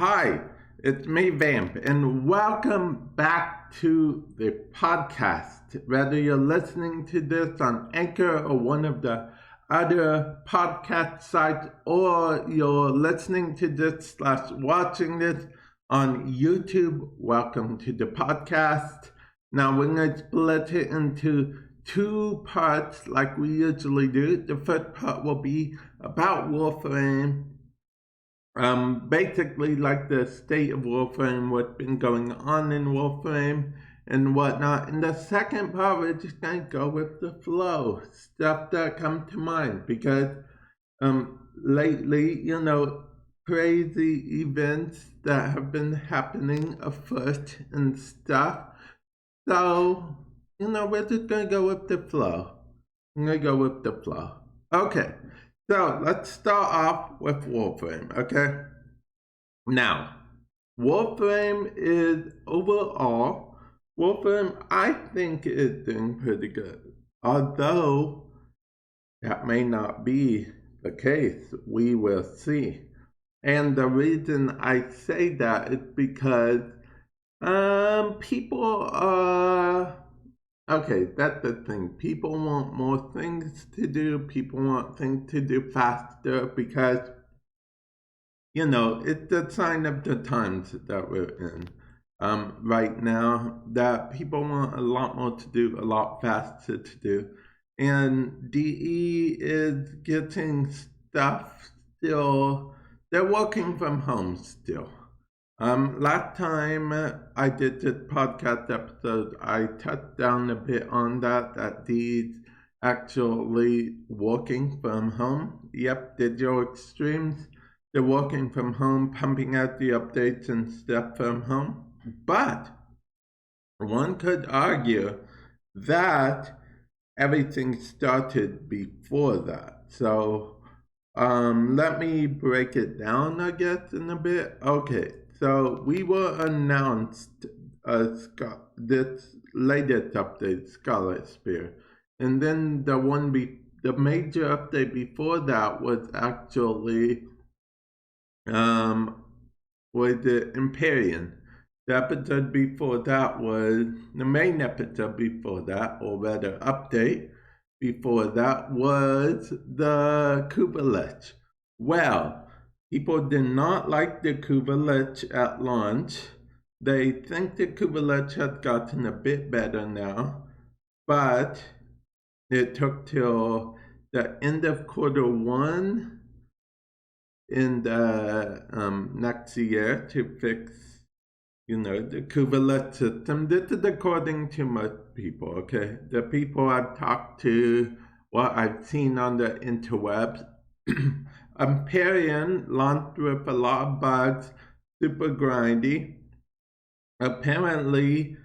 Hi, it's me, Vamp, and welcome back to the podcast. Whether you're listening to this on Anchor or one of the other podcast sites, or you're listening to this / watching this on YouTube, welcome to the podcast. Now, we're going to split it into two parts like we usually do. The first part will be about Warframe. Basically like the state of Warframe, what's been going on in Warframe and whatnot. In the second part, we're just gonna go with the flow, stuff that come to mind, because lately, crazy events that have been happening afoot and stuff. So, we're just gonna go with the flow. I'm gonna go with the flow. Okay. So let's start off with Warframe, okay? Now, Warframe I think is doing pretty good. Although that may not be the case, we will see. And the reason I say that is because people are okay, that's the thing. People want more things to do. People want things to do faster because, it's the sign of the times that we're in. Right now, that people want a lot more to do, a lot faster to do. And DE is getting stuff still. They're working from home still. Last time I did this podcast episode, I touched down a bit on that these actually working from home. Yep, digital extremes. They're working from home, pumping out the updates and stuff from home. But one could argue that everything started before that. So let me break it down, I guess, in a bit. Okay, so we were announced this latest update, Scarlet Spear, and then the major update before that was actually was the Empyrean. The episode before that was the main episode before that, or rather update before that, was the Kubelet. Well, people did not like the Kubelet at launch. They think the Kubelet has gotten a bit better now, but it took till the end of Q1 in the next year to fix, the Kubelet system. This is according to most people, okay? The people I've talked to, what I've seen on the interwebs. Empyrean launched with a lot of bugs, super grindy. Apparently,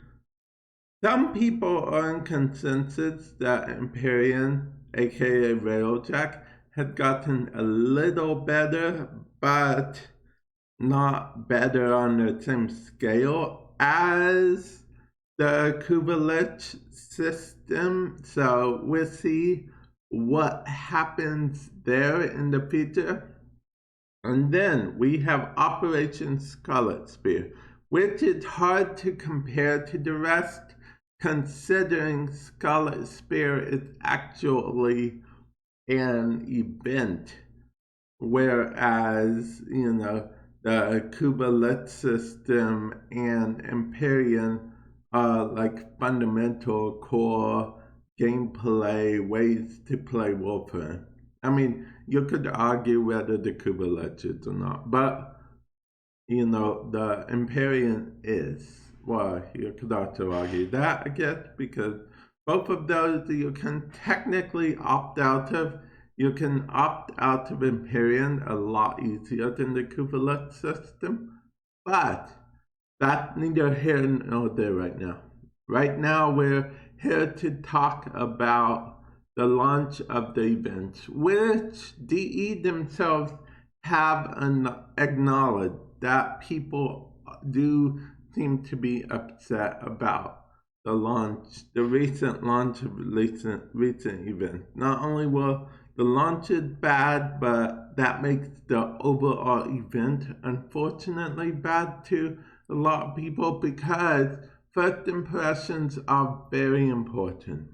some people are in consensus that Empyrean, aka Railjack, had gotten a little better, but not better on the same scale as the Kubelet system. So we'll see what happens there in the future. And then we have Operation Scarlet Spear, which is hard to compare to the rest, considering Scarlet Spear is actually an event, whereas, the Kubelet system and Empyrean are like fundamental core gameplay ways to play Warframe. I mean, you could argue whether the Kubelet is or not, but the Empyrean is. Well, you could also argue that, I guess, because both of those you can technically opt out of. You can opt out of Empyrean a lot easier than the Kubelet system, but that's neither here nor there right now. Right now, we're here to talk about the launch of the event, which DE themselves have acknowledged that people do seem to be upset about the recent launch of recent events. Not only will The launch is bad, but that makes the overall event unfortunately bad to a lot of people because first impressions are very important,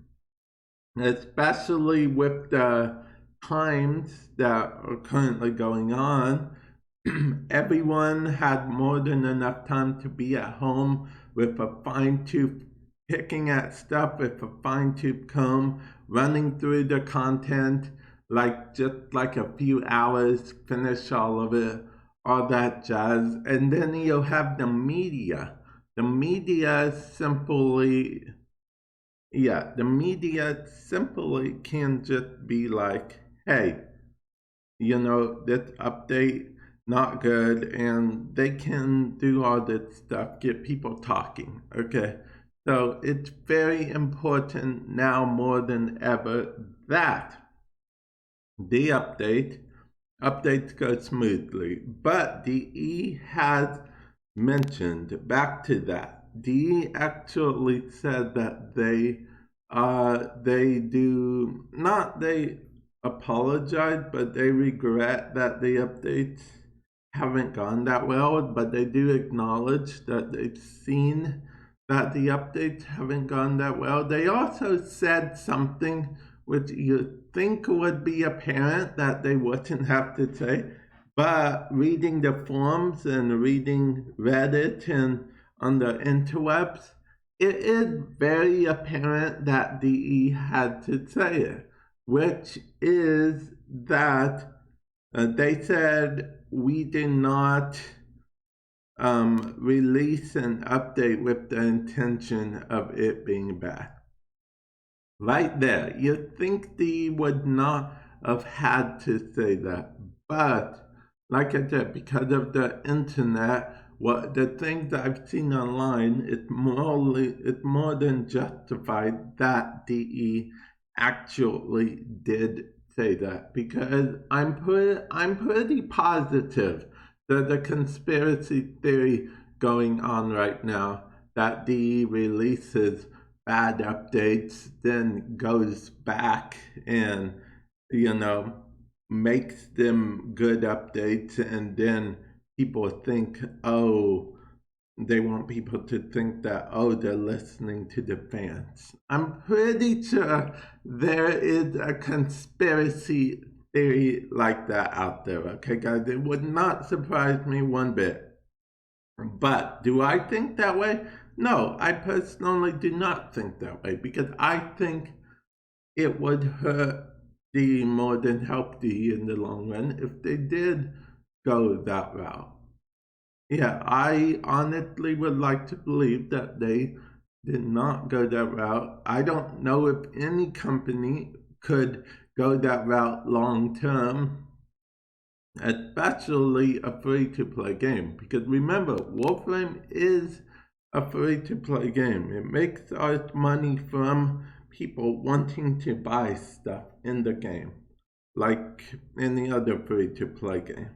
especially with the times that are currently going on. Everyone had more than enough time to be at home with a fine-tooth picking at stuff with a fine-tooth comb, running through the content like just like a few hours, finish all of it, all that jazz. And then you'll have the media. The media simply can just be like, hey, this update not good, and they can do all this stuff, get people talking. Okay, so it's very important now more than ever that the updates go smoothly. But DE has mentioned, back to that, DE actually said that they do not, they apologize, but they regret that the updates haven't gone that well, but they do acknowledge that they've seen that the updates haven't gone that well. They also said something which you think would be apparent that they wouldn't have to say, but reading the forums and reading Reddit and on the interwebs, it is very apparent that DE had to say it, which is that they said we did not release an update with the intention of it being bad. Right there, you think they would not have had to say that, but like I said, because of the internet, what the things I've seen online, it's more than justified that DE actually did say that, because I'm pretty positive that the conspiracy theory going on right now that DE releases bad updates, then goes back and makes them good updates, and then people think, oh, they want people to think that, oh, they're listening to the fans. I'm pretty sure there is a conspiracy theory like that out there, okay, guys? It would not surprise me one bit. But do I think that way? No, I personally do not think that way, because I think it would hurt D more than help D in the long run if they did go that route. Yeah, I honestly would like to believe that they did not go that route. I don't know if any company could go that route long term, especially a free-to-play game. Because remember, Warframe is a free-to-play game. It makes its money from people wanting to buy stuff in the game, like any other free-to-play game.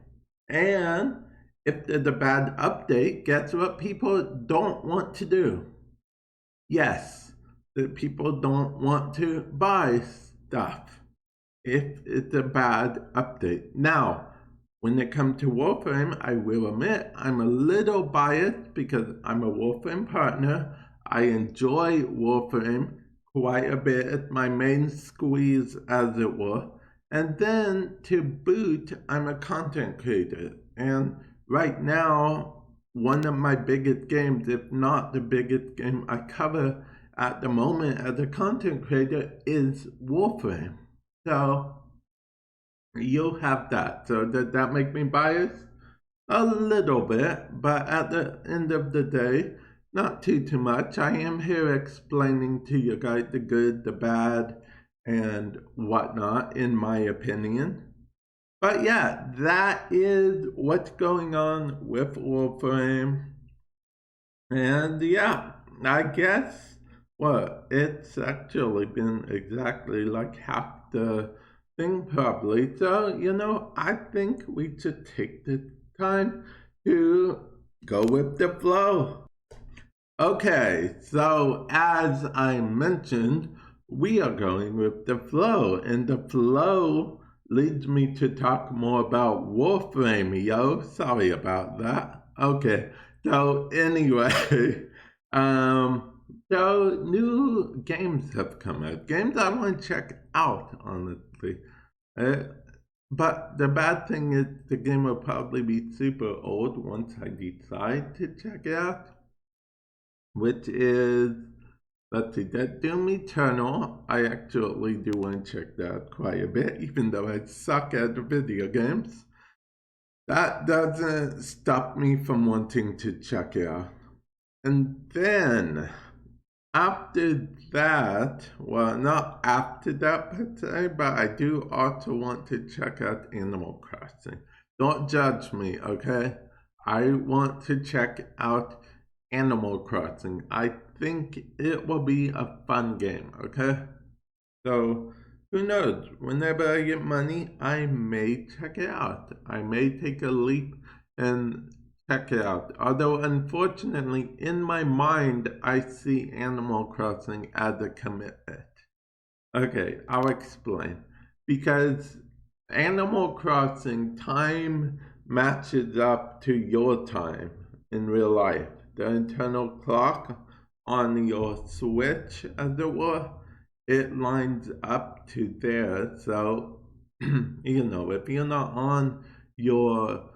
And if there's a bad update, guess what people don't want to do? Yes, the people don't want to buy stuff if it's a bad update. Now, when it comes to Warframe, I will admit I'm a little biased because I'm a Warframe partner. I enjoy Warframe quite a bit. It's my main squeeze, as it were. And then to boot, I'm a content creator. And right now, one of my biggest games, if not the biggest game I cover at the moment as a content creator, is Warframe. So you'll have that. So does that make me biased? A little bit, but at the end of the day, not too much. I am here explaining to you guys the good, the bad, and whatnot, in my opinion. But yeah, that is what's going on with Warframe. And yeah, I guess, well, it's actually been exactly like half the thing probably. So, I think we should take the time to go with the flow. Okay, so as I mentioned, we are going with the flow, and the flow leads me to talk more about Warframe, yo. Sorry about that. Okay, so anyway, so new games have come out. Games I want to check out, honestly. Uh, but the bad thing is the game will probably be super old once I decide to check it out, which is, let's see, that Doom Eternal. I actually do want to check that out quite a bit, even though I suck at video games. That doesn't stop me from wanting to check it out. And then after that, well, not after that per se, but I do also want to check out Animal Crossing. Don't judge me, okay? I want to check out Animal Crossing. I think it will be a fun game, okay? So, who knows? Whenever I get money, I may check it out. I may take a leap and check it out. Although, unfortunately, in my mind, I see Animal Crossing as a commitment. Okay, I'll explain. Because Animal Crossing time matches up to your time in real life. The internal clock on your Switch, as it were, it lines up to there. So, you know, if you're not on your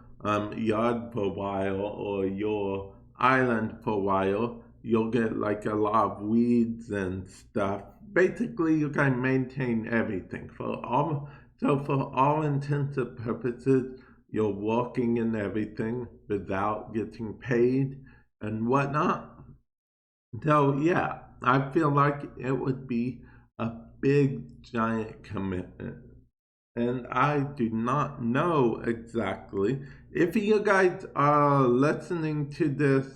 yard for a while or your island for a while, you'll get like a lot of weeds and stuff. Basically, you can maintain everything for all intents and purposes. You're walking and everything without getting paid and whatnot. So yeah, I feel like it would be a big giant commitment. And I do not know exactly if you guys are listening to this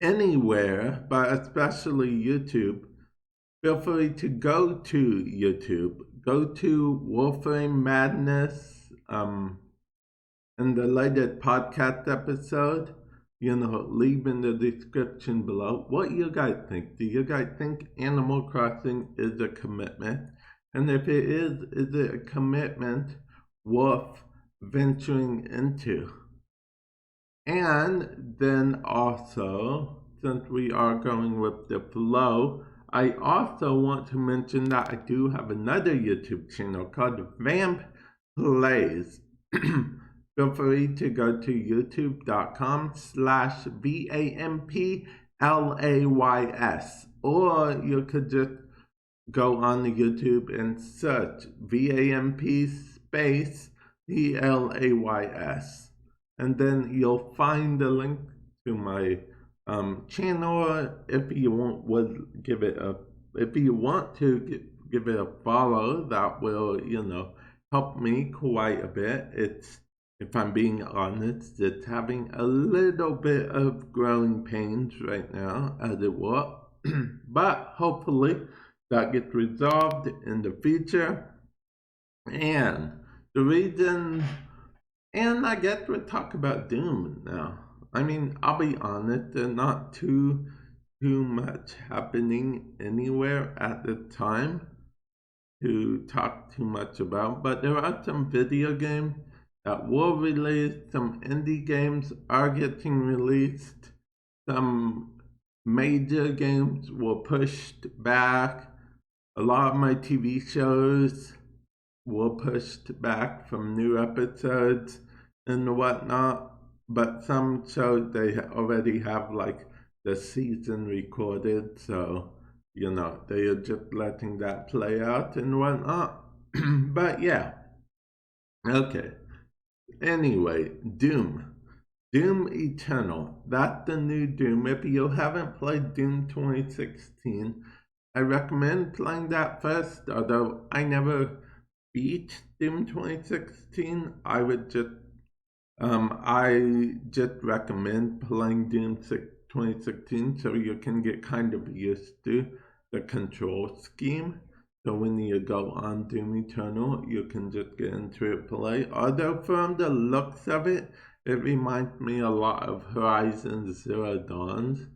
anywhere, but especially YouTube. Feel free to go to YouTube, go to Warframe Madness, in the latest podcast episode, you know, leave in the description below what you guys think. Do you guys think Animal Crossing is a commitment? And if it is it a commitment worth venturing into? And then also, since we are going with the flow, I also want to mention that I do have another YouTube channel called Vamp Plays. Feel free to go to youtube.com/VAMPLAYS, or you could just go on YouTube and search VAMP space PLAYS, and then you'll find the link to my channel. If you want, give it a, if you want to give it a follow, that will, you know, help me quite a bit. It's, if I'm being honest, it's having a little bit of growing pains right now, as it were. But hopefully that gets resolved in the future. And the reason, and I guess we'll talk about Doom now. I mean, I'll be honest, there's not too much happening anywhere at the time to talk too much about, but there are some video games that were released, some indie games are getting released, some major games were pushed back, a lot of my TV shows were pushed back from new episodes and whatnot, but some shows they already have like the season recorded, so you know, they are just letting that play out and whatnot. But yeah, okay. Anyway, Doom. Doom Eternal. That's the new Doom. If you haven't played Doom 2016, I recommend playing that first, although I never beat Doom 2016. I just recommend playing Doom 2016 so you can get kind of used to the control scheme. So when you go on Doom Eternal, you can just get into it, play. Although from the looks of it, it reminds me a lot of Horizon Zero Dawn's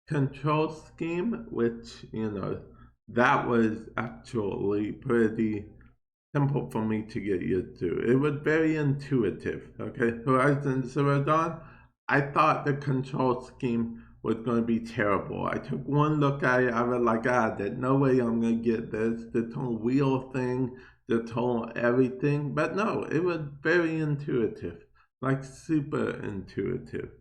control scheme, which, you know, that was actually pretty simple for me to get used to. It was very intuitive. Okay, Horizon Zero Dawn, I thought the control scheme was going to be terrible. I took one look at it, I was like, there's no way I'm going to get this. This whole wheel thing, this whole everything. But no, it was very intuitive, like super intuitive.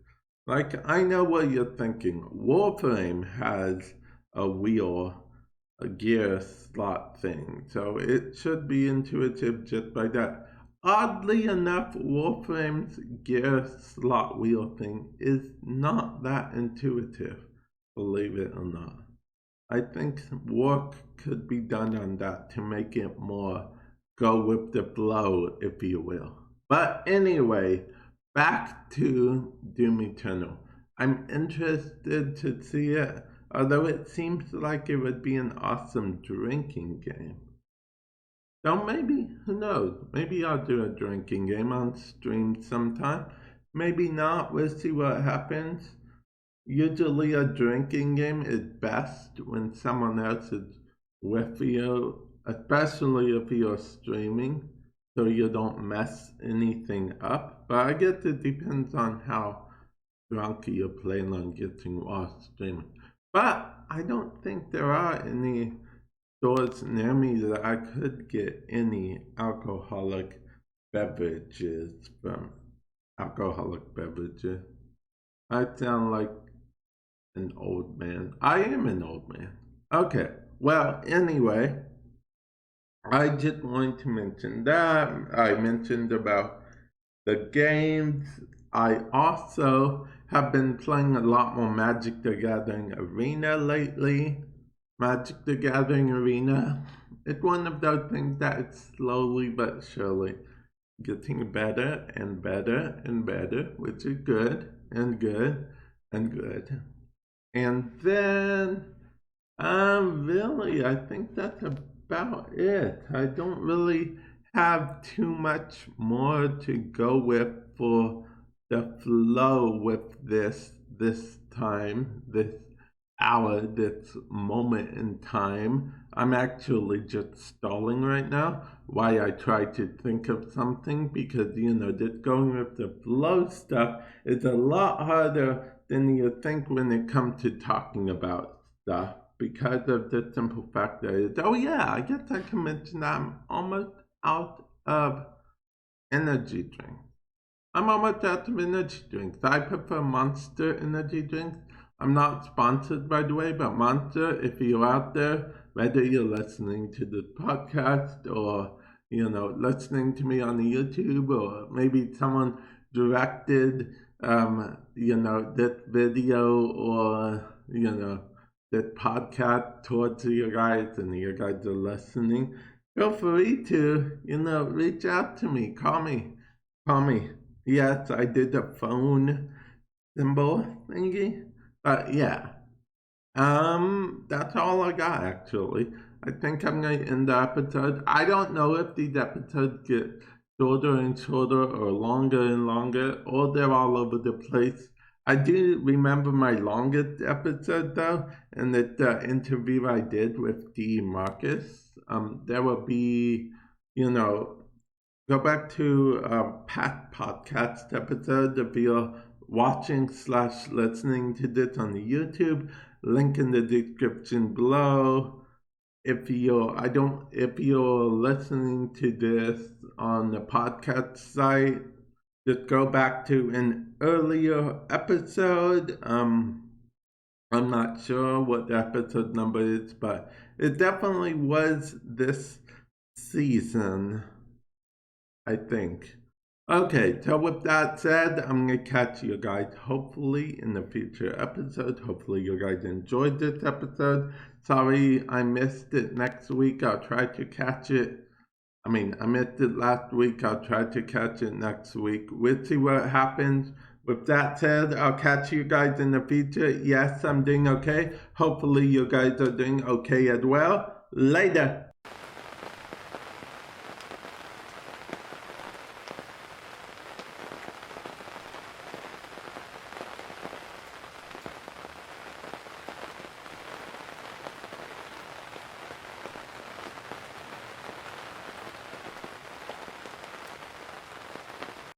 Like, I know what you're thinking. Warframe has a wheel, a gear slot thing, so it should be intuitive just by that. Oddly enough, Warframe's gear slot wheel thing is not that intuitive, believe it or not. I think work could be done on that to make it more go with the flow, if you will. But anyway, back to Doom Eternal. I'm interested to see it, although it seems like it would be an awesome drinking game. So maybe, who knows? Maybe I'll do a drinking game on stream sometime. Maybe not. We'll see what happens. Usually a drinking game is best when someone else is with you, especially if you're streaming, so you don't mess anything up. But I guess it depends on how drunk you plan on getting while streaming. But I don't think there are any stores near me that I could get any alcoholic beverages from. Alcoholic beverages. I sound like an old man. I am an old man. Okay, well, anyway, I just wanted to mention that. I mentioned about the games. I also have been playing a lot more Magic the Gathering Arena lately. Magic the Gathering Arena, it's one of those things that it's slowly but surely getting better and better and better, which is good and good and good. And then, really, I think that's about it. I don't really have too much more to go with for the flow with this time, this hour, this moment in time. I'm actually just stalling right now while I try to think of something because, just going with the flow stuff is a lot harder than you think when it comes to talking about stuff because of the simple fact that it's, oh yeah, I guess I can mention that I'm almost out of energy drinks. I'm almost out of energy drinks. I prefer Monster energy drinks. I'm not sponsored, by the way, but Monster, if you're out there, whether you're listening to this podcast or, listening to me on YouTube or maybe someone directed, this video or, this podcast towards you guys and you guys are listening, feel free to, reach out to me, call me. Yes, I did a phone symbol thingy. But yeah, that's all I got actually. I think I'm going to end the episode. I don't know if these episodes get shorter and shorter or longer and longer, or they're all over the place. I do remember my longest episode though, and that the interview I did with D. Marcus. There will be, go back to past podcast episode if you're watching/listening to this on the YouTube. Link in the description below. If you're listening to this on the podcast site, just go back to an earlier episode. I'm not sure what the episode number is, but it definitely was this season, I think. Okay, so with that said, I'm going to catch you guys hopefully in the future episode. Hopefully you guys enjoyed this episode. Sorry I missed it next week. I'll try to catch it. I missed it last week. I'll try to catch it next week. We'll see what happens. With that said, I'll catch you guys in the future. Yes, I'm doing okay. Hopefully you guys are doing okay as well. Later.